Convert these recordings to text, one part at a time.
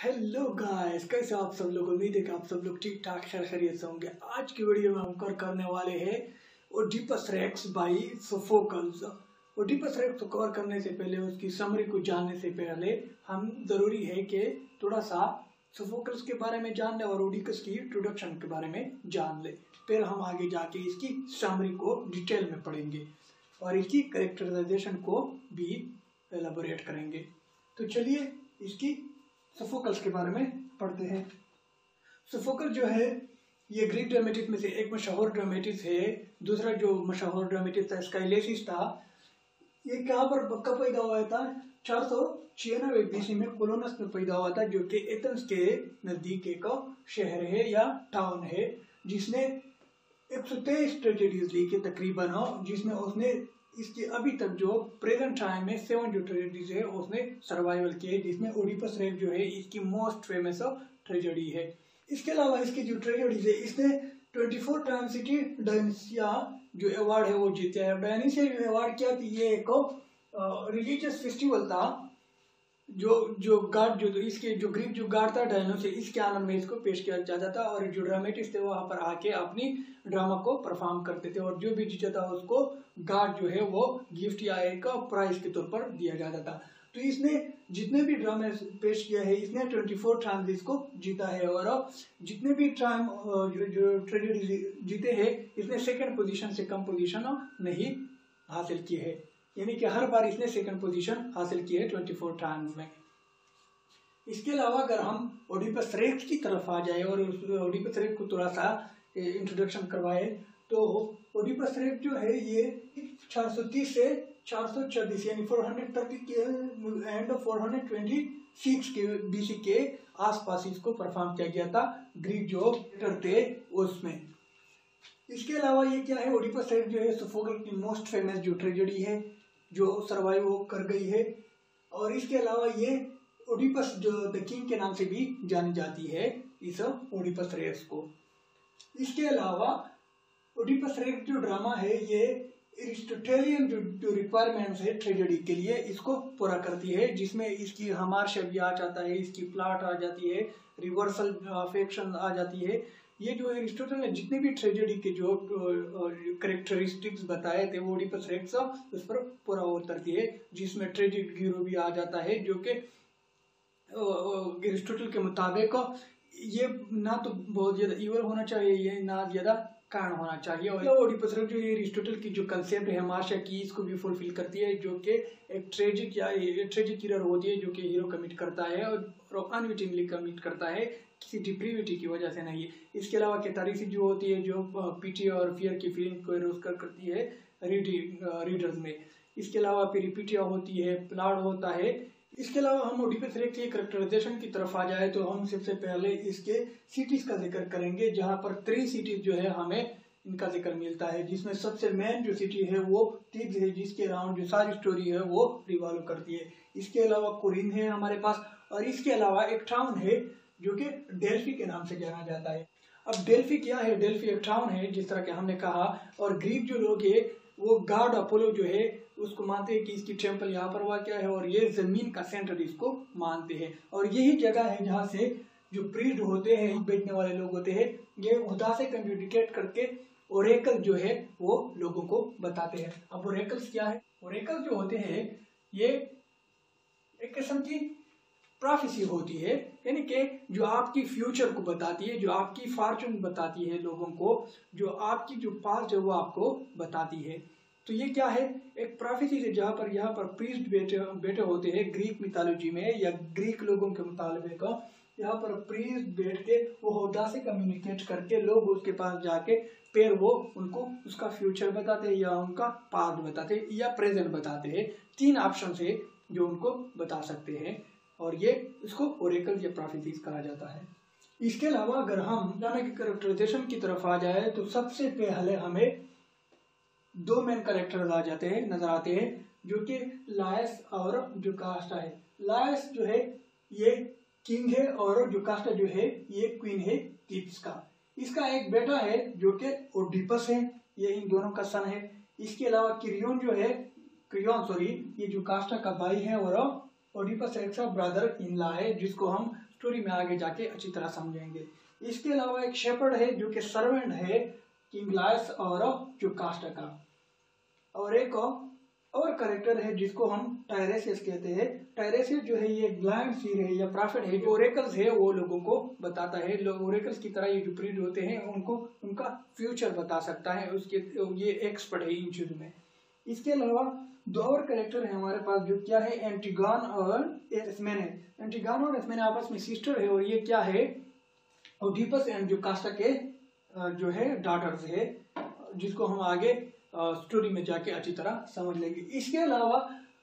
Hello guys, कैसे आप सब लोग। उम्मीद है कि आप सब लोग ठीक ठाक खैर खैरियत से होंगे। आज की वीडियो में हम कवर करने वाले हैं Oedipus Rex by Sophocles. Oedipus Rex को कवर करने से पहले, उसकी समरी को जानने से पहले हम जरूरी है कि थोड़ा सा सोफोकल्स के बारे में जान ले और ओडिपस की इंट्रोडक्शन के बारे में जान ले। फिर हम आगे जाके इसकी समरी को डिटेल में पढ़ेंगे और इसकी कैरेक्टराइजेशन को भी एलाबोरेट करेंगे। तो चलिए इसकी सोफोकल्स के बारे में पढ़ते हैं। सोफोकल जो है ये ग्रीक ड्रामेटिक में से एक मशहूर ड्रामेटिस्ट है। दूसरा जो मशहूर ड्रामेटिस्ट था स्काइलेसिस था। ये कहाँ पर कब पैदा हुआ था? 496 बीसी में कोलोनस में पैदा हुआ था, जो कि एथेंस के नजदीक एक शहर है या टाउन है, जिसने 123 ट्रेजेडीज लिखी तकरीबन, जिसमें उसने इसकी अभी तक जो प्रेजेंट टाइम में 7 जो ट्रेजेडीज है उसने सर्वाइवल किए, जिसमें ओडिपस रेक्स जो है इसकी मोस्ट फेमस ट्रेजेडी है। इसके अलावा इसकी जो ट्रेजेडीज है, इसने 24 टाइम्स सिटी डायनिसिया जो अवार्ड है वो जीता है। डायनिसिया जो अवार्ड क्या थी, ये एक रिलीजियस फेस्टिवल था जो गॉड जो इसके जो ग्रीक जो गॉड था डायनो से, इसके आनंद में इसको पेश किया जाता था। और जो ड्रामेटिस्ट थे वहां पर आके अपनी ड्रामा को परफॉर्म करते थे और जो भी जीता था उसको गॉड जो है वो गिफ्ट या एक प्राइज के तौर पर दिया जाता था। तो इसने जितने भी ड्रामे पेश किया है, इसने 24 टाइम्स इसको जीता है और जितने भी टाइम जो ट्रेजेडी जीते हैं, इसने सेकंड पोजीशन से कम पोजीशन नहीं हासिल की है। यानी कि हर बार इसने सेकंड पोजीशन हासिल की है 24 टाइम्स में। इसके अलावा अगर हम ओडिपस रेक्स की तरफ आ जाए और ओडिपस रेक्स को थोड़ा सा इंट्रोडक्शन करवाए, तो ओडिपस रेक्स जो है ये 430 से 426 यानी 430 के एंड 426 के बीसी के आसपास इसको परफॉर्म किया गया था ग्रीक जो थिएटर थे उसमें। इसके अलावा ये क्या है, ओडिपस रेक्स जो है सोफोकल की मोस्ट फेमस जो ट्रेजेडी है जो सरवाइव कर गई है। और इसके अलावा ये ओडिपस जो द किंग के नाम से भी जानी जाती है इस ओडिपस रेक्स को। इसके अलावा ओडिपस रेक्स जो ड्रामा है ये एरिस्टोटेलियन जो रिक्वायरमेंट्स है ट्रेजेडी के लिए इसको पूरा करती है, जिसमें इसकी हमार शब्द आ जाता है, इसकी प्लॉट आ जाती है, रिवर्सल ऑफ एक्शन आ जाती है। ये जो एरिस्टोटल ने जितने भी ट्रेजेडी के जो कैरेक्टरिस्टिक्स बताए थे वो ओडिपस रेक्स उस पर पूरा उतरती है, जिसमें ट्रेजिक हीरो भी आ जाता है, जो कि एरिस्टोटल के मुताबिक ये ना तो बहुत ज्यादा इवल होना चाहिए, ये ना ज्यादा कांड होना चाहिए। और ओडिपस रेक्स जो एरिस्टोटल की जो कंसेप्ट है हमाशा की, इसको भी फुलफिल करती है, जो कि एक ट्रेजिक या ट्रेजिक एरर होती है जो कि हीरो कमिट करता है और अनविटिंगली कमिट करता है, किसी डिप्रीविटी की वजह से नहीं। इसके अलावा कैथारसिस जो होती है जो पीटी और फियर की फीलिंग को एरोस करती है रीडर्स में। इसके अलावा पेरिपिटिया होती है, प्लॉट होता है। इसके अलावा हम ओडिपस रेक्स के कैरेक्टराइजेशन की तरफ आ जाए तो हम सबसे पहले इसके सिटीज का जिक्र करेंगे, जहां पर 3 सिटीज जो है हमें इनका जिक्र मिलता है, जिसमें सबसे मेन जो सिटी है वो थीब्स है, जिसके अराउंड जो सारी स्टोरी है वो रिवॉल्व करती है। इसके अलावा कोरिन है हमारे पास, और इसके अलावा एक टाउन है जो कि डेल्फी के नाम से जाना जाता है। अब डेल्फी क्या है? डेल्फी एक टाउन है जिस तरह के हमने कहा, और ग्रीक जो लोग है वो गॉड अपोलो जो है उसको मानते हैं कि इसकी टेम्पल यहाँ पर हुआ क्या है, और ये जमीन का सेंटर इसको मानते हैं। और यही जगह है जहाँ से जो प्रीस्ट होते हैं, बेचने वाले लोग होते हैं, ये खुदा से कम्युनिकेट करके ओरेकल जो है वो लोगों को बताते हैं। अब ओरेकल्स क्या है? ओरेकल जो होते हैं ये एक किस्म की प्रोफेसी होती है, यानी कि जो आपकी फ्यूचर को बताती है, जो आपकी फॉर्चून बताती है लोगों को, जो आपकी जो पास्ट है वो आपको बताती है। तो ये क्या है? एक प्रोफेसी है जहाँ पर यहाँ पर प्रीस्ट बैठे होते हैं ग्रीक मिथोलॉजी में, या ग्रीक लोगों के मुताबिक यहाँ पर प्रीस्ट बैठ के वो होदा से कम्युनिकेट करके लोग उसके पास जाके फिर वो उनको उसका फ्यूचर बताते हैं, या उनका पास्ट बताते हैं, या प्रेजेंट बताते हैं। 3 ऑप्शन है जो उनको बता सकते हैं, और ये इसको ओरेकल या प्रोफेसीज कहा जाता है। इसके अलावा अगर हम ड्रामा के कैरेक्टराइजेशन की तरफ आ जाए तो सबसे पहले हमें 2 मेन कैरेक्टर आ जाते हैं, नजर आते हैं, जो कि लायस और जोकास्टा है। लायस जो है ये किंग है और जोकास्टा जो है ये क्वीन है थीब्स का। इसका एक बेटा है जो कि ओडिपस है, ये इन दोनों का सन है। इसके अलावा क्रियोन जो है, ये जोकास्टा का भाई है और ओडिपस रेक्स का ब्रदर इन लॉ है, जिसको हम स्टोरी में आगे जाके अच्छी तरह समझेंगे। इसके अलावा एक शेपर्ड है जो कि सर्वेंट है किंग लायस और जोकास्टा का। और एक और करेक्टर है जिसको हम टायरेसियस कहते हैं। टायरेसियस जो है ये ब्लाइंड सीर है या प्रॉफिट है, जो ओरेकल्स है वो लोगों को बताता है। लोग ओरेकल्स की तरह ये जो प्रीड होते हैं उनको उनका फ्यूचर बता सकता है, उसके ये एक्सपर्ट है इन चीजों में। इसके अलावा दो और कैरेक्टर है हमारे पास जो क्या है, एंटीगॉन और एस्मेने। एंटीगॉन और एस्मेने आपस में सिस्टर है और ये क्या है, ओडिपस एंड जोकास्टा के जो है डॉटर्स है, जिसको हम आगे स्टोरी में जाके अच्छी तरह समझ लेंगे। इसके अलावा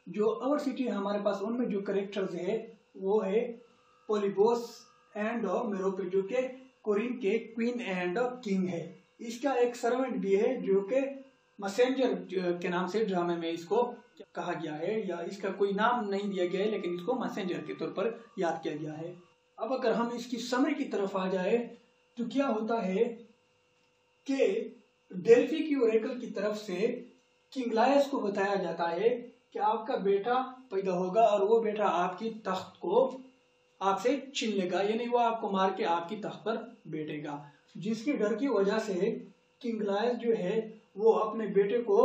जो और सिटी हमारे पास उनमें जो कैरेक्टर्स है वो है पोलिबोस एंड मेरोपे, जो के कोरिन के क्वीन एंड किंग है। इसका एक सर्वेंट भी है जो के मैसेंजर के नाम से ड्रामे में इसको कहा गया है, या इसका कोई नाम नहीं दिया गया है लेकिन इसको मैसेंजर के तौर पर याद किया गया है। अब अगर हम इसकी समरी की तरफ आ जाए तो क्या होता है कि डेल्फी की ओरेकल की तरफ से किंग लायस को बताया जाता है कि आपका बेटा पैदा होगा और वो बेटा आपकी तख्त को आपसे छीन लेगा, यानी वो आपको मार के आपकी तख्त पर बैठेगा। जिसके डर की वजह से किंग लायस जो है वो अपने बेटे को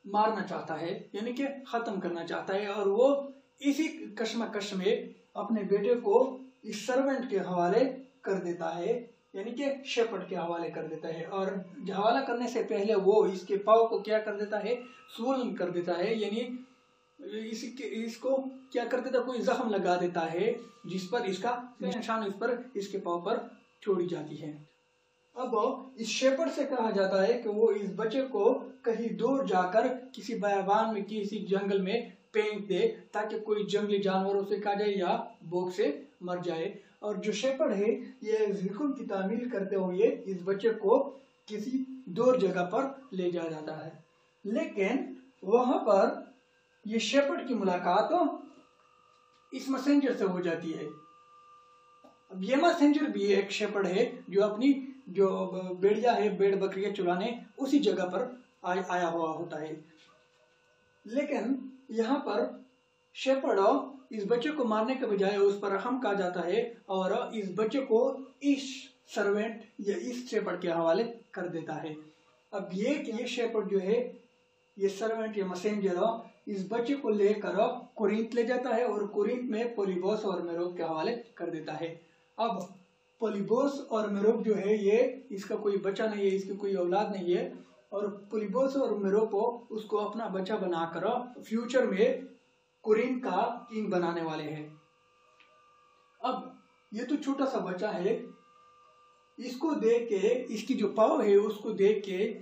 मारना चाहता है, यानी कि खत्म करना चाहता है, और वो इसी कश्मकश में अपने बेटे को इस सर्वेंट के हवाले कर देता है, यानी कि शेपर्ड के हवाले कर देता है। और हवाला करने से पहले वो इसके पाव को क्या कर देता है, स्वोलन कर देता है, यानी इसको क्या कर देता है, कोई जख्म लगा देता है जिस पर इसका निशान इस पर इसके पाव पर छोड़ी जाती है। अब इस शेपर्ड से कहा जाता है कि वो इस बच्चे को कहीं दूर जाकर किसी बयाबान में किसी जंगल में फेंक दे ताकि कोई जंगली जानवर उसे खा जाए या भूख से मर जाए। और जो शेपर्ड है ये हुक्म की तामील करते हुए इस बच्चे को किसी दूर जगह पर ले जाया जाता है, लेकिन वहां पर ये शेपर्ड की मुलाकात इस मैसेंजर से हो जाती है। अब ये मैसेंजर भी एक शेपर्ड है जो अपनी जो भेड़िया है भेड़ बकरियां चुराने उसी जगह पर आया हुआ होता है, लेकिन यहाँ पर शेपर्ड इस बच्चे को मारने के बजाय उस पर रहम कहा जाता है और इस बच्चे को इस सर्वेंट या इस शेपर्ड के हवाले कर देता है। अब ये शेपर्ड जो है ये सर्वेंट या मैसेंजर इस बच्चे को लेकर कोरिंथ ले जाता है और कोरिंथ में पोलिबोस और मेरोप के हवाले कर देता है। अब पोलिबोस और मेरोप जो है ये इसका कोई बच्चा नहीं है, इसकी कोई औलाद नहीं है, और पोलिबोस और मेरोपो उसको अपना बच्चा बनाकर फ्यूचर में कोरिंथ का किंग बनाने वाले हैं। अब ये तो छोटा सा बच्चा है, इसको देख के इसकी जो पाव है उसको देख के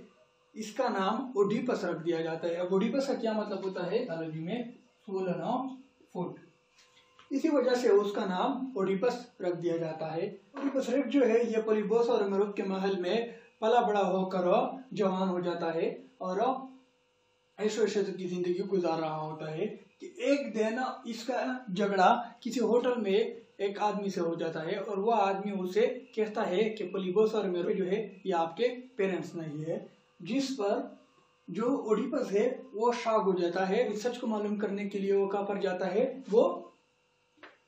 इसका नाम ओडिपस रख दिया जाता है। अब ओडिपस का क्या मतलब होता है बायोलॉजी में, स्वोलन ऑफ फूड, इसी वजह से उसका नाम ओडिपस रख दिया जाता है। ओडिपस रेक्स जो है ये पोलिबोस और मेरोप के महल में पला बड़ा होकर जवान हो जाता है और ऐशो की जिंदगी गुजार रहा होता है कि एक दिन इसका झगड़ा किसी होटल में एक आदमी से हो जाता है और वह आदमी उसे कहता है कि पोलिबोस और मेरोप जो है ये आपके पेरेंट्स नहीं है, जिस पर जो ओडिपस है वो शॉक हो जाता है। इस सच को मालूम करने के लिए वो कहाँ पर जाता है, वो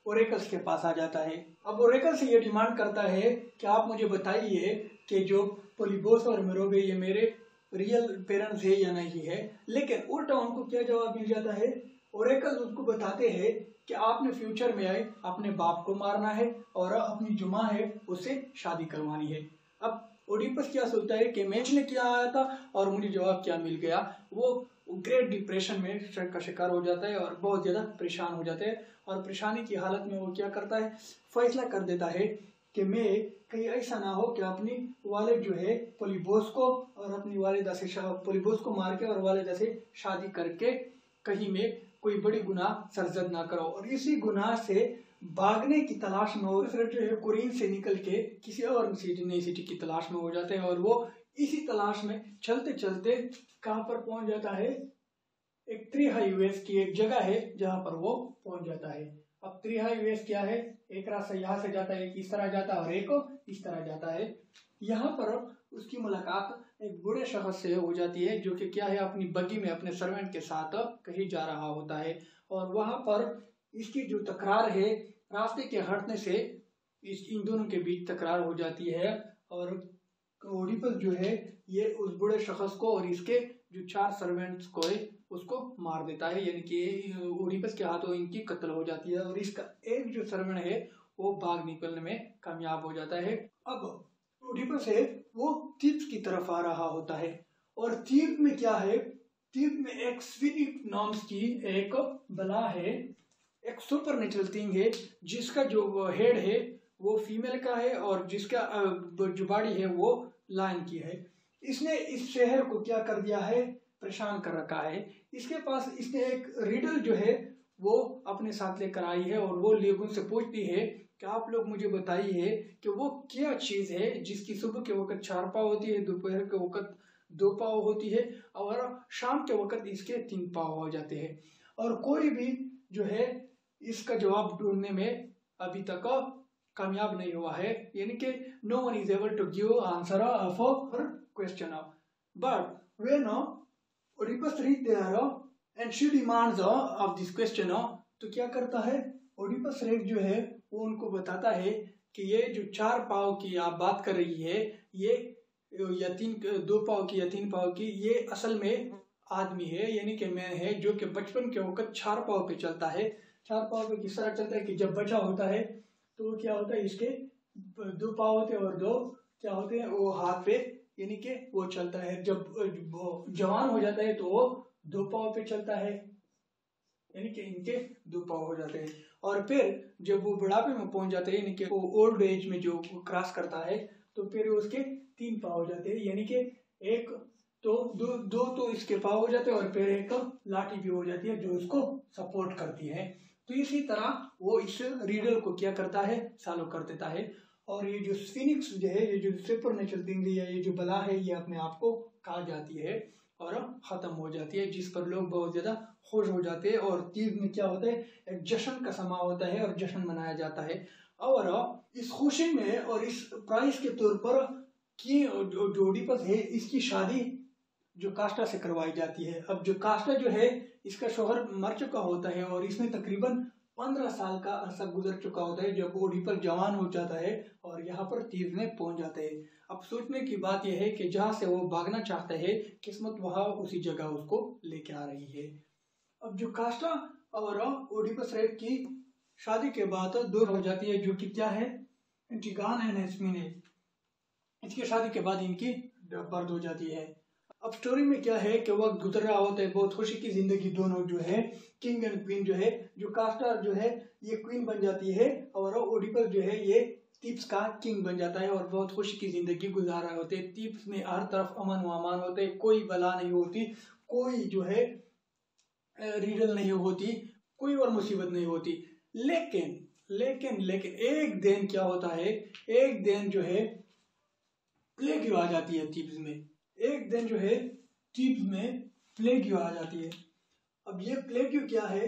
ओरेकल्स के पास आ जाता है। अब ओरेकल से ये डिमांड करता है कि आप मुझे बताइए कि जो पोलिबोस और मेरोप ये मेरे रियल पेरेंट्स है या नहीं है, लेकिन उल्टा उनको क्या जवाब मिल जाता है, ओरेकल उसको बताते हैं कि आपने फ्यूचर में आए अपने बाप को मारना है और अपनी जो माँ है उससे शादी करवानी है। अब ओडिपस क्या सोचता है कि मैं इसने क्या आया था और मुझे जवाब क्या मिल गया, वो ग्रेट डिप्रेशन में का शिकार हो जाता है और बहुत ज्यादा परेशान हो जाता है। और परेशानी की हालत में वो क्या करता है, फैसला कर देता है कि मैं कहीं ऐसा ना हो कि अपनी वालिद जो है पोलिबोस को और अपनी वालिदा से पोलिबोस को मार के और वालिदा से शादी करके कहीं में कोई बड़ी गुनाह सरजद ना करो। और इसी गुनाह से भागने की तलाश में वो फिर जो है कोरिन से निकल के किसी और नई सिटी की तलाश में हो जाते हैं और वो इसी तलाश में चलते चलते कहाँ पर पहुंच जाता है, एक 3 हाईवेज की एक जगह है जहां पर वो पहुंच जाता है। अब 3 हाईवेज क्या है, एक रास्ता यहाँ से जाता है, एक इस तरह जाता है और एक इस तरह जाता है। यहाँ पर उसकी मुलाकात एक बूढ़े शख्स से हो जाती है जो कि क्या है अपनी बग्गी में अपने सर्वेंट के साथ कहीं जा रहा होता है और वहां पर इसकी जो तकरार है रास्ते के हटने से इन दोनों के बीच तकरार हो जाती है और ओडिपस जो है ये उस बूढ़े शख्स को और इसके जो 4 सर्वेंट्स को है उसको मार देता है, यानी कि ओडिपस के हाथों इनकी कत्ल हो जाती है और इसका एक जो सर्वेंट है वो भाग निकलने में कामयाब हो जाता है। अब ओडिपस है वो थीब्स की तरफ आ रहा होता है और थीब्स में क्या है, थीब्स में एक स्फीनिक्स नाम की एक बला है, एक सुपर नेचुरल थिंग है जिसका जो हेड है वो फीमेल का है और जिसका जो बॉडी है वो लायन की है। इसने इस शहर को क्या कर दिया है, परेशान कर रखा है। इसके पास इसने एक रिडल जो है वो अपने साथ लेकर आई है और वो लोगों से पूछती है कि आप लोग मुझे बताइए कि वो क्या चीज है जिसकी सुबह के वक्त 4 पाँव होती है, दोपहर के वक्त 2 पाँव होती है और शाम के वक्त इसके 3 पाँव हो जाते हैं। और कोई भी जो है इसका जवाब ढूंढने में अभी तक कामयाब नहीं हुआ है, यानी कि no one is able to give answer of हर question. But when Oedipus reach there and she demands of this question, तो क्या करता है ओडिपस रेक्स जो है वो उनको बताता है कि ये जो 4 पाँव की आप बात कर रही है ये या 2 पाँव की या 3 पाँव की, ये असल में आदमी है, यानी कि मैन है जो कि बचपन के वक्त 4 पाँव पे चलता है। 4 पाँव पे किस तरह चलता है कि जब बच्चा होता है तो क्या होता है इसके 2 पाँव होते हैं और 2 क्या होते हैं वो हाथ पे, यानी कि वो चलता है। जब वो जवान हो जाता है तो वो 2 पाँव पे चलता है, यानी कि इनके 2 पाँव हो जाते हैं। और फिर जब वो बुढ़ापे में पहुंच जाते हैं, यानी कि वो ओल्ड एज में जो क्रॉस करता है तो फिर उसके 3 पाँव हो जाते हैं, यानी कि एक तो दो तो इसके पाँव हो जाते हैं और फिर एक लाठी भी हो जाती है जो उसको सपोर्ट करती है। तो इसी तरह वो इस रीडल को क्या करता है, सॉल्व कर देता है। और ये जो स्फीनिक्स जो है, ये जो सुपरनेचुरल थिंग है, ये जो बला है, ये अपने आप को खा जाती है और खत्म हो जाती है, जिस पर लोग बहुत ज्यादा खुश हो जाते हैं। और तीज में क्या होता है, एक जश्न का समा होता है और जश्न मनाया जाता है। और इस खुशी में और इस प्राइस के तौर पर कि जो ओडिपस है इसकी शादी जो कास्टा से करवाई जाती है। अब जो कास्टा जो है इसका शोहर मर चुका होता है और इसमें तकरीबन 15 साल का अरसा गुजर चुका होता है जब ओडिपस जवान हो जाता है और यहाँ पर तीज में पहुंच जाते हैं। अब सोचने की बात यह है कि जहाँ से वो भागना चाहता है किस्मत वहां उसी जगह उसको लेके आ रही है। अब जो कास्टा और ओडिपस रेक्स की शादी के बाद दूर हो जाती है, जो कि क्या है एंटिगोन एंड एस्मिने। इसकी शादी के बाद इनकी बर्थ हो जाती है। अब स्टोरी में क्या है कि वक्त गुजर रहा होता है, बहुत खुशी की जिंदगी, दोनों जो है किंग एंड क्वीन जो है, जो कास्टा जो है ये क्वीन बन जाती है और ओडिपस जो है ये थीब्स का किंग बन जाता है और बहुत खुशी की जिंदगी गुजार रहे होते हैं। थीब्स में हर तरफ अमन व अमान होते हैं, कोई बला नहीं होती, कोई जो है रीडल नहीं होती, कोई और मुसीबत नहीं होती। लेकिन लेकिन लेकिन एक दिन क्या होता है, एक दिन जो है प्लेग आ जाती है थीब्स में। एक दिन जो है थीब्स में प्लेग आ जाती है। अब ये प्लेग क्या है,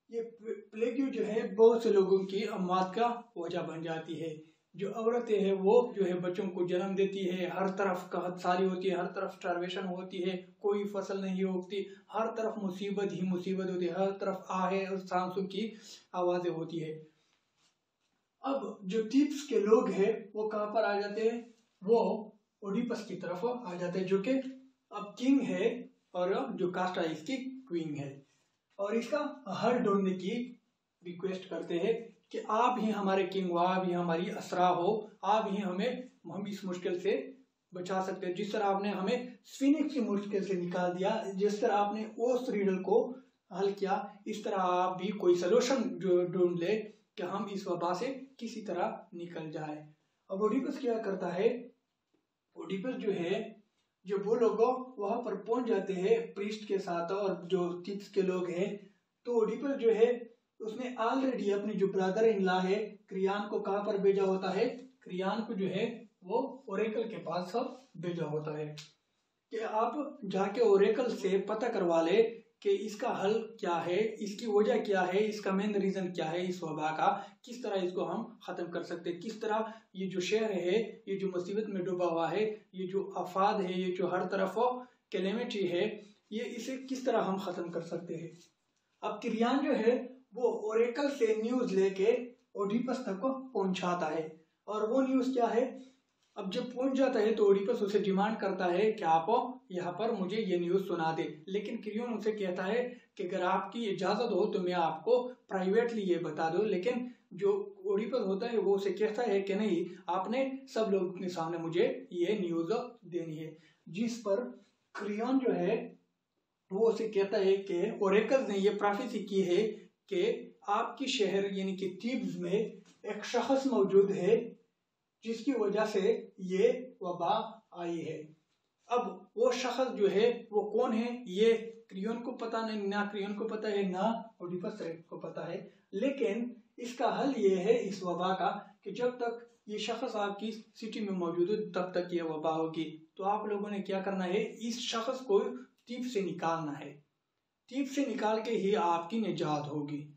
ये प्लेग जो है बहुत से लोगों की अमवात का वजह बन जाती है। जो औरतें हैं वो जो है बच्चों को जन्म देती है, हर तरफ कहतसारी होती है, हर तरफ स्टार्वेशन होती है, कोई फसल नहीं उगती, हर तरफ मुसीबत ही मुसीबत होती है, हर तरफ आहे और सांसों की आवाजें होती है। अब जो थीब्स के लोग हैं वो कहाँ पर आ जाते हैं, वो ओडिपस की तरफ आ जाते हैं जो कि अब किंग है और जो कास्टा इसकी क्वीन है, और इसका हल ढूंढने की रिक्वेस्ट करते हैं कि आप ही हमारे किंग हो, आप ही हमारी असरा हो, आप ही हम इस मुश्किल से बचा सकते हैं। जिस तरह आपने हमें स्फीनिक्स की मुश्किल से निकाल दिया, जिस तरह आपने उस रीडल को हल किया, इस तरह आप भी कोई सोल्यूशन ढूंढ ले कि हम इस वबा से किसी तरह निकल जाए। अब ओडिपस क्या करता है, ओडिपस जो है जब वो लोग वहां पर पहुंच जाते हैं प्रीस्ट के साथ और जो थीब्स के लोग हैं, तो ओडिपस जो है उसने ऑलरेडी अपनी जो ब्रदर इन लॉ है क्रियान को कहाँ पर भेजा होता है, क्रियान को जो है वो ओरेकल के पास सब भेजा होता है कि आप जाके ओरेकल से पता करवा ले कि इसका हल क्या है, इसकी वजह क्या है, इसका मेन रीजन क्या है इस वबा का, किस तरह इसको हम खत्म कर सकते हैं, किस तरह ये जो शहर है ये जो मुसीबत में डूबा हुआ है, ये जो आफाद है, ये जो हर तरफ कैलेमिटी है, ये इसे किस तरह हम खत्म कर सकते हैं। अब किरियान जो है वो ओरेकल से न्यूज लेके ओडिपस तक पहुंचाता है। और वो न्यूज क्या है, अब जब पहुंच जाता है तो ओडिपस उसे डिमांड करता है कि आप यहाँ पर मुझे ये न्यूज सुना दे। लेकिन क्रियोन उसे कहता है कि अगर आपकी इजाजत हो तो मैं आपको प्राइवेटली ये बता दूं। लेकिन जो ओडिपस होता है वो उसे कहता है कि नहीं, आपने सब लोगों के सामने मुझे ये न्यूज देनी है। जिस पर क्रियोन जो है वो उसे कहता है कि ओरेकल ने ये प्रोफेसी की है कि आपकी शहर यानी कि थीब्स में एक शख्स मौजूद है जिसकी वजह से ये वबा आई है। अब वो शख्स जो है वो कौन है ये क्रियोन को पता नहीं, ना क्रियोन को पता है ना ओडिपस रेक्स को पता है। लेकिन इसका हल ये है इस वबा का कि जब तक ये शख्स आपकी सिटी में मौजूद है तब तक ये वबा होगी। तो आप लोगों ने क्या करना है, इस शख्स को तीब से निकालना है। तीब से निकाल के ही आपकी निजात होगी।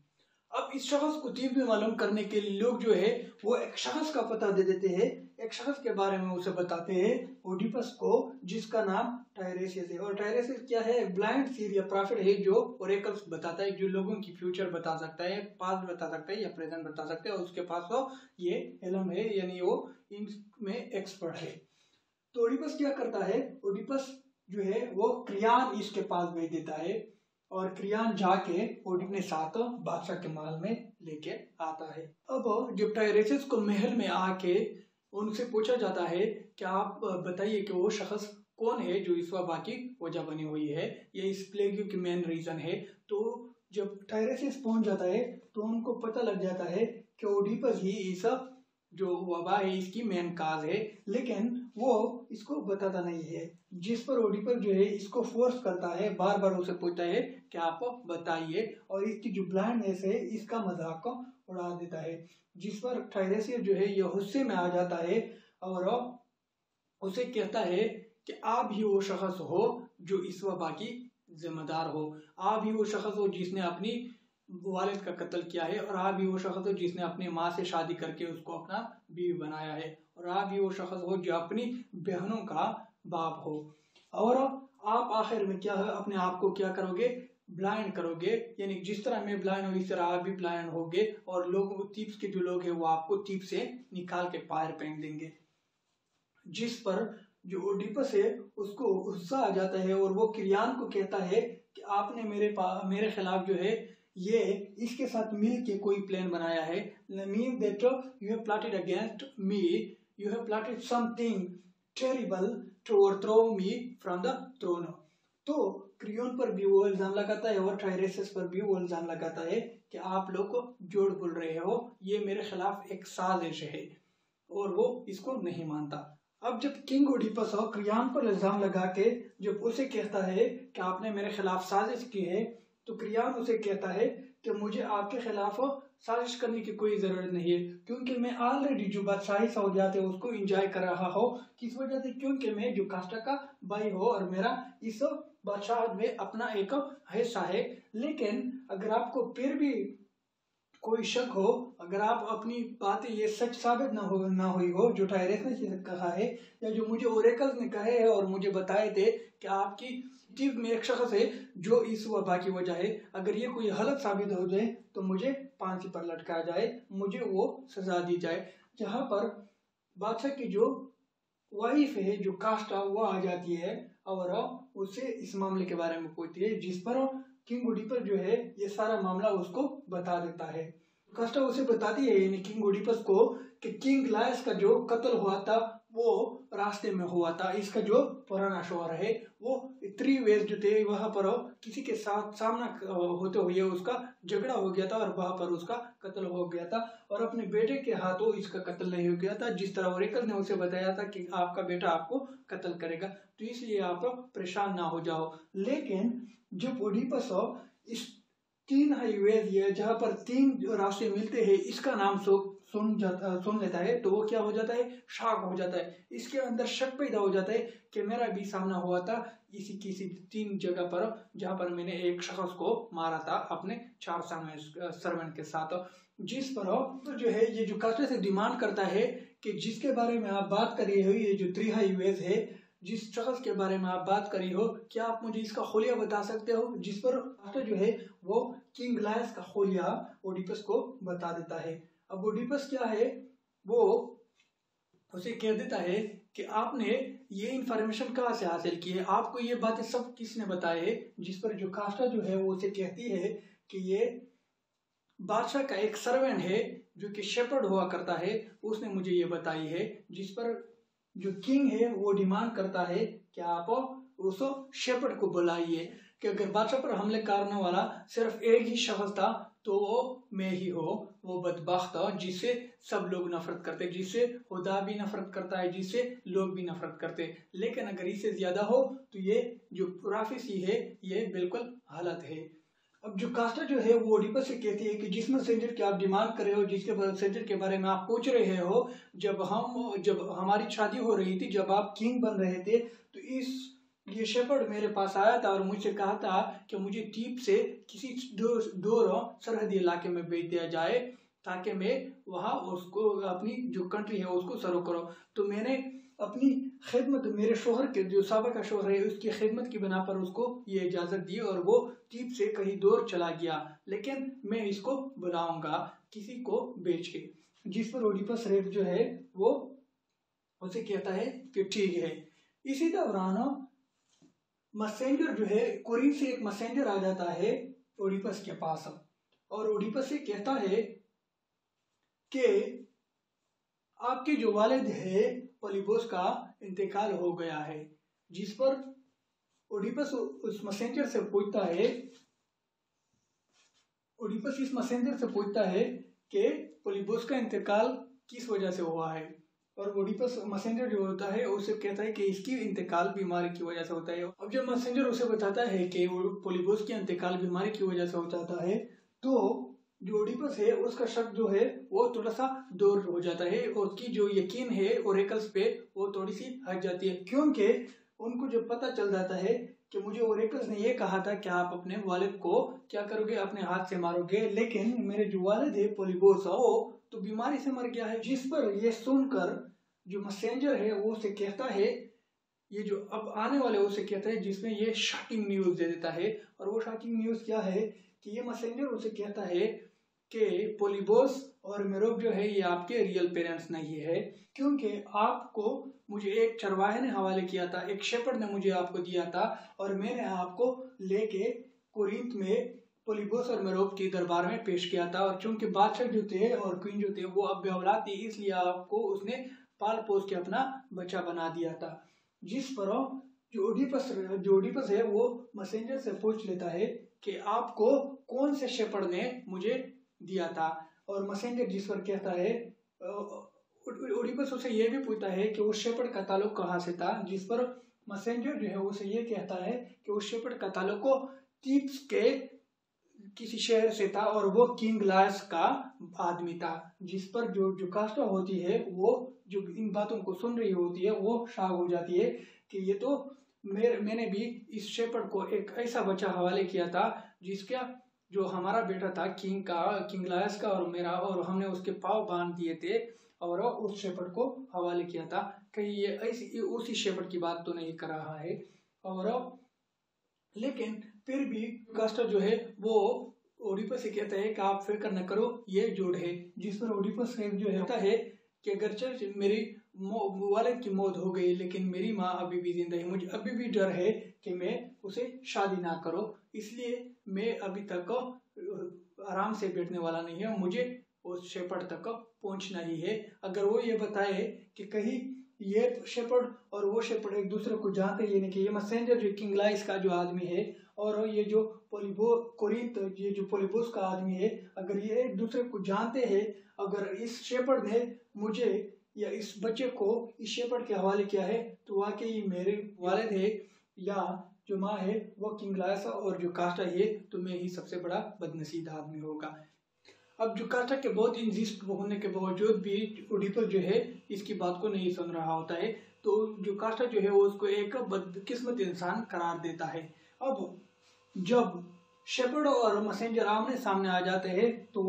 अब इस शख्स को तीब में मालूम करने के लिए लोग जो है वो एक शख्स का पता दे देते हैं, एक शख्स के बारे में उसे बताते हैं ओडिपस को, जिसका नाम टायरेसिस है। और टायरेसिस क्या है, एक ब्लाइंड सीर या प्रॉफिट है जो ओरेकल्स बताता है, जो लोगों की फ्यूचर बता सकता है, पास्ट बता सकता है या प्रेजेंट बता सकता है। और उसके पास तो ये इल्म है, यानी वो इनमें एक्सपर्ट है। तो ओडिपस क्या करता है, ओडिपस जो है वो क्रियान इसके पास भेज देता है और क्रियान जाके अपने साथ बादशाह के महल में लेके आता है। अब जब टायरेसिस को महल में आके उनसे पूछा जाता है कि आप बताइए कि वो शख्स कौन है जो इस वबा की वजह बनी हुई है, ये इस प्लेग की मेन रीजन है। तो जब टायरेसिस पहुंच जाता है तो उनको पता लग जाता है कि ओडिपस ही इस जो वबा है इसकी मेन काज है, लेकिन वो इसको बताता नहीं है। जिस पर ओडिपस जो है इसको फोर्स करता है, बार बार उसे पूछता है कि आप बताइए, और इसकी जो ब्लाइंडनेस है इसका मजाक उड़ा देता है। जिस पर टायरेसिस जो है ये गुस्से में आ जाता है और उसे कहता है कि आप ही वो शख्स हो जो इस वबा की जिम्मेदार हो, आप ही वो शख्स हो जिसने अपनी वालिद का कत्ल किया है, और आप ही वो शख्स हो जिसने अपनी माँ से शादी करके उसको अपना बीवी बनाया है, और आप ही वो शख्स हो जो अपनी बहनों का बाप हो। और आप आखिर में क्या है, अपने आप को क्या करोगे, ब्लाइंड करोगे, यानी जिस तरह मैं ब्लाइंड हूँ इस तरह आप भी ब्लाइंड होगे, और लोगों तीप्स के जो लोग हैं वो आपको तीप से निकाल के पार फेंक देंगे। जिस पर जो ओडिपस है उसको गुस्सा आ जाता है और वो क्रियान को कहता है कि आपने मेरे खिलाफ जो है ये इसके साथ मिल के कोई प्लान बनाया है, mean that you have plotted against me, you have plotted something terrible to overthrow me from the throne. तो क्रियोन पर भी वो इल्जाम लगाता है और टायरेसिस पर भी वो इल्जाम लगाता है कि आप लोग झूठ बोल रहे हो, ये मेरे खिलाफ एक साजिश है, और वो इसको नहीं मानता। अब जब किंग ओडिपस क्रियान पर इल्जाम लगा के जब उसे कहता है कि आपने मेरे खिलाफ साजिश की है, तो क्रियान उसे कहता है कि मुझे आपके खिलाफ साजिश करने की कोई जरूरत नहीं है, क्योंकि मैं ऑलरेडी जो बादशाही सहूलियात है उसको एंजॉय कर रहा हूँ। किस वजह से, क्योंकि मैं जो कास्टा का भाई हो और मेरा इस बादशाह में अपना एक हिस्सा है। लेकिन अगर आपको फिर भी कोई शक हो, अगर आप अपनी बातें ये सच साबित ना हुई हो जो टायरेसिस ने कहा है या जो मुझे ओरेकल्स ने कहे हैं और मुझे बताए थे कि आपकी टीम में एक शख्स है जो इस वबा की वजह है, अगर ये कोई गलत साबित हो जाए तो मुझे फांसी पर लटकाया जाए, मुझे वो सजा दी जाए। जहाँ पर बादशाह की जो वाइफ है जो कास्टा वो आ जाती है और उसे इस मामले के बारे में पूछती है, जिस पर किंग ओडिपस जो है ये सारा मामला उसको बता देता है। कास्टा उसे बताती है यानी किंग ओडिपस को कि किंग लायस का जो कत्ल हुआ था वो रास्ते में हुआ था, इसका जो पुराना शोहर है वो 3 वेज जो थे वहां पर किसी के साथ सामना होते हुए उसका झगड़ा हो गया था और वहां पर उसका कत्ल हो गया था, और अपने बेटे के हाथों इसका कत्ल नहीं हो गया था, जिस तरह ओरेकल ने उसे बताया था कि आपका बेटा आपको कत्ल करेगा, तो इसलिए आप परेशान ना हो जाओ। लेकिन जब ओडिपस इस 3 हाईवेज है जहाँ पर 3 रास्ते मिलते हैं इसका नाम सुन लेता है, तो वो क्या हो जाता है, शॉक हो जाता है, इसके अंदर शक पैदा हो जाता है कि मेरा भी सामना हुआ था इसी किसी 3 जगह पर जहाँ पर मैंने एक शख्स को मारा था अपने 4 सर्वेंट के साथ। जिस पर तो जो है ये जो कास्टा से डिमांड करता है कि जिसके बारे में आप बात कर रहे हो ये जो 3 हाईवेज है जिस शख्स के बारे में आप बात करी हो, क्या आप मुझे इसका खोलिया बता सकते हो? जिस पर जो है वो किंग लायस का खोलिया ओडिपस को बता देता है। अब ओडिपस क्या है, वो उसे कह देता है कि आपने ये इंफॉर्मेशन कहाँ से हासिल की है, आपको ये बातें सब किसने बताए है? जिस पर जोकास्टा जो है वो उसे कहती है कि ये बादशाह का एक सर्वेंट है जो कि शेपर्ड हुआ करता है, उसने मुझे ये बताई है। जिस पर जो किंग है वो डिमांड करता है कि आप उस शेपर्ड को बुलाइए, कि अगर बादशाह पर हमले करने वाला सिर्फ एक ही शख्स था तो वो मैं ही हो, वो बदबख्त हो जिससे सब लोग नफरत करते, जिससे खुदा भी नफरत करता है, जिससे लोग भी नफरत करते। लेकिन अगर इससे ज्यादा हो तो ये जो प्रोफेसी है ये बिल्कुल गलत है। अब जोकास्टा जो है वो ओडिपस से कहती है कि जिस मैसेंजर की आप डिमांड कर रहे हो, जिसके मैसेंजर के बारे में आप पूछ रहे हो, जब हमारी शादी हो रही थी, जब आप किंग बन रहे थे, तो ये शेपर्ड मेरे पास आया था और मुझसे कहा था कि मुझे टीप से किसी दूर सरहदी इलाके में भेज दिया जाए ताकि मैं वहाँ उसको अपनी जो कंट्री है उसको सर्व करो। तो मैंने अपनी खिदमत, मेरे शोहर के जो साबा का शोहर है उसकी खिदमत की बिना पर उसको ये इजाज़त दी और वो टीप से कहीं दूर चला गया, लेकिन मैं इसको बुलाऊंगा किसी को बेच के। जिस पर ओडिपस रेक्स जो है वो उसे कहता है कि ठीक है। इसी दौरान मैसेंजर जो है, कोरिन से एक मैसेंजर आ जाता है ओडिपस के पास और ओडिपस से कहता है कि आपके जो वालिद है पोलिबोस का इंतकाल हो गया है। जिस पर ओडिपस उस मैसेंजर से पूछता है, ओडिपस इस मैसेंजर से पूछता है कि पोलिबोस का इंतकाल किस वजह से हुआ है, और ओडिपस मैसेंजर जो होता है उसे कहता है कि इसकी इंतकाल बीमारी की वजह से होता है। अब जब मैसेंजर उसे बताता है कि पोलिबोस की इंतकाल बीमारी की वजह से हो जाता है, तो जो ओडिपस है उसका शक जो है वो थोड़ा सा दूर हो जाता है और उसकी जो यकीन है ओरेकल्स पे वो थोड़ी सी हट जाती है, क्योंकि उनको जब पता चल जाता है कि मुझे ओरेकल्स ने ये कहा था कि आप अपने वालिद को क्या करोगे, अपने हाथ से मारोगे, लेकिन मेरे जो वालिद है पोलिबोस वो तो बीमारी से मर गया है। जिस पर ये सुनकर जो मैसेंजर है वो उसे कहता है, ये जो अब आने वाले उसे कहता है, जिसमें ये शॉकिंग न्यूज दे देता है। और वो शॉकिंग न्यूज क्या है कि ये मैसेंजर उसे कहता है कि पोलिबोस और मेरोप जो है ये आपके रियल पेरेंट्स नहीं है, क्योंकि आपको मुझे एक चरवाहे ने हवाले किया था, एक शेपर्ड ने मुझे आपको दिया था और मैंने आपको लेके कोरिंथ में पोलिबोस और मेरोप के दरबार में पेश किया था, और चूंकि बादशाह जो थे और क्वीन जो थे वो अब बेऔलाद थी, इसलिए आपको उसने पाल पोस के अपना बच्चा बना दिया था। जिस पर जो ओडिपस है वो मैसेंजर से पूछ लेता है कि आपको कौन से शेपर्ड ने मुझे दिया था, और मैसेंजर जिस पर कहता है, ओडिपस उसे ये भी पूछता है कि उस शेपर्ड का ताल्लुक कहाँ से था। जिस पर मैसेंजर जो है उसे ये कहता है कि उस शेपर्ड का ताल्लुक टीप्स के किसी शहर से था और वो किंग लायस का आदमी था। जिस पर जो जोकास्टा होती है वो जो इन बातों को सुन रही होती है वो शाक हो जाती है कि ये तो मैंने भी इस शेपर्ड को एक ऐसा बच्चा हवाले किया था जिसका जो हमारा बेटा था किंग लायस का और मेरा, और हमने उसके पाँव बांध दिए थे और उस शेपर्ड को हवाले किया था। कहीं ये ऐसी उसी शेपर्ड की बात तो नहीं कर रहा है। और लेकिन फिर भी कास्टा जो है वो ओडिपस से कहता है कि आप फिक्र न करो, ये जोड़ है। जिस पर ओडिपस जो है कि अगर मेरी वालिद की मौत हो गई लेकिन मेरी माँ अभी भी जिंदा है, मुझे अभी भी डर है कि मैं उसे शादी ना करो, इसलिए मैं अभी तक आराम से बैठने वाला नहीं है, मुझे उस शेपर्ड तक पहुंचना ही है। अगर वो ये बताए कि कहीं ये शेपर्ड और वो शेपर्ड एक दूसरे को जानते, यानी कि ये मैसेंजर जो किंग लायस का जो आदमी है और ये जो कोरिंथ ये जो पोलिबोस का आदमी है, अगर ये एक दूसरे को जानते हैं, अगर इस शेपर्ड ने मुझे या इस बच्चे को इस शेपर्ड के हवाले किया है, तो वाकई मेरे वालिद है या जो माँ है वो किंग लायस और जो कास्टा है, तो मैं ही सबसे बड़ा बदनसीब आदमी होगा। अब जोकास्टा के बहुत इंसिस्ट होने के बावजूद भी ओडिपस जो है इसकी बात को नहीं सुन रहा होता है, तो जोकास्टा जो है वो उसको एक बदकिस्मत इंसान करार देता है। अब जब शेपर्ड और मैसेंजर आमने सामने आ जाते हैं तो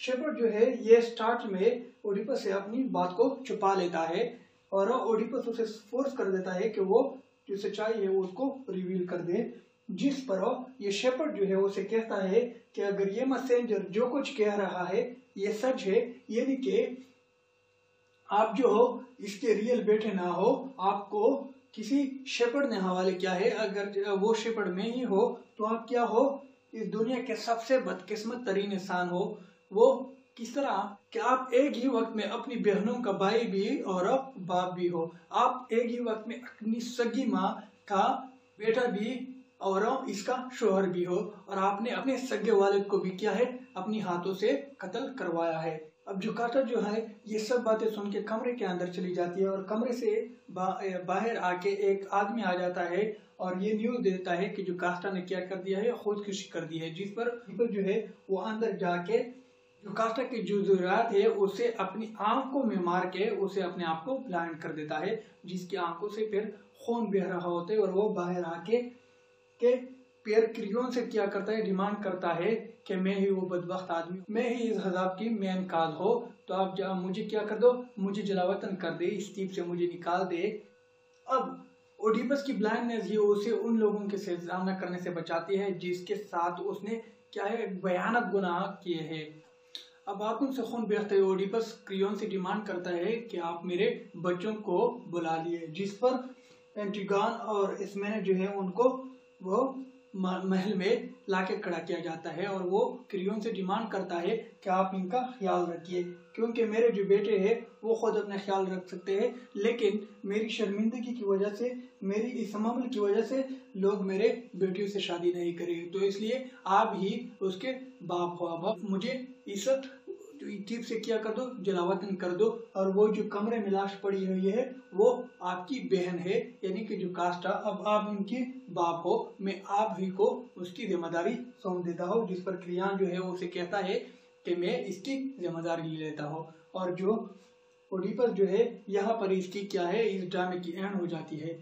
शेपर्ड जो है ये स्टार्ट में ओडिपस से अपनी बात को छुपा लेता है और ओडिपस उसे फोर्स कर देता है कि वो जो सच्चाई है वो उसको रिवील कर दे, जिस पर ये शेपर्ड जो है उसे कहता है कि अगर ये मैसेंजर जो कुछ कह रहा है ये सच है, यानी कि आप जो हो इसके रियल बेटे ना हो, आपको किसी शेपर्ड ने हवाले किया है, अगर वो शेपर्ड में ही हो तो आप क्या हो, इस दुनिया के सबसे बदकिस्मत तरीन इंसान हो। वो किस तरह कि आप एक ही वक्त में अपनी बहनों का भाई भी और बाप भी हो, आप एक ही वक्त में अपनी सगी माँ का बेटा भी और इसका शोहर भी हो, और आपने अपने सगे वालिद को भी क्या है अपनी हाथों से कत्ल करवाया है। अब जो कास्टा जो है ये सब बातें सुन के कमरे के अंदर चली जाती है और कमरे से बाहर आके एक आदमी आ जाता है और ये न्यूज देता है कि जो कास्टा ने क्या कर दिया है, खुदकुशी कर दी है, जिस पर जो है वो अंदर जाके जो कास्टा की जो जरूरत है उसे अपनी आंखों में मार के उसे अपने आप को ब्लाइंड कर देता है, जिसकी आंखों से फिर खून बह रहा होता है और वो बाहर आके के पियर क्रियोन से क्या करता है, डिमांड करता है कि मैं ही वो बदबख्त आदमी, मैं ही इस अजाब की मेन काज हो, तो आप मुझे क्या कर दो, मुझे जलावतन कर दे, इस टीप से मुझे निकाल दे। अब ओडिपस की ब्लाइंडनेस ही उसे उन लोगों के सामना करने से बचाती है जिसके साथ उसने क्या है भयानक गुनाह किए हैं। अब आप उनसे खून बहते हुए ओडिपस क्रियोन से डिमांड करता है कि आप मेरे बच्चों को बुला लिए, जिस पर एंटिगोन और इसमें जो है उनको वो महल में लाके खड़ा किया जाता है और वो क्रियोन से डिमांड करता है कि आप इनका ख्याल रखिए, क्योंकि मेरे जो बेटे हैं वो खुद अपना ख्याल रख सकते हैं, लेकिन मेरी शर्मिंदगी की वजह से, मेरी इस अमल की वजह से लोग मेरे बेटियों से शादी नहीं करेंगे, तो इसलिए आप ही उसके बाप हो। अब मुझे इस टीप से क्या कर दो, जलावतन कर दो, और वो जो कमरे में लाश पड़ी हुई है वो आपकी बहन है, यानी कि जो कास्टा, अब आप उनकी बाप हो, मैं आप ही को उसकी जिम्मेदारी सौंप देता हूँ, जिस पर क्रियान जो है वो उसे कहता है कि मैं इसकी जिम्मेदारी ले लेता हूँ। और जो ओडिपस जो है यहाँ पर इसकी क्या है, इस ड्रामे की एंड हो जाती है।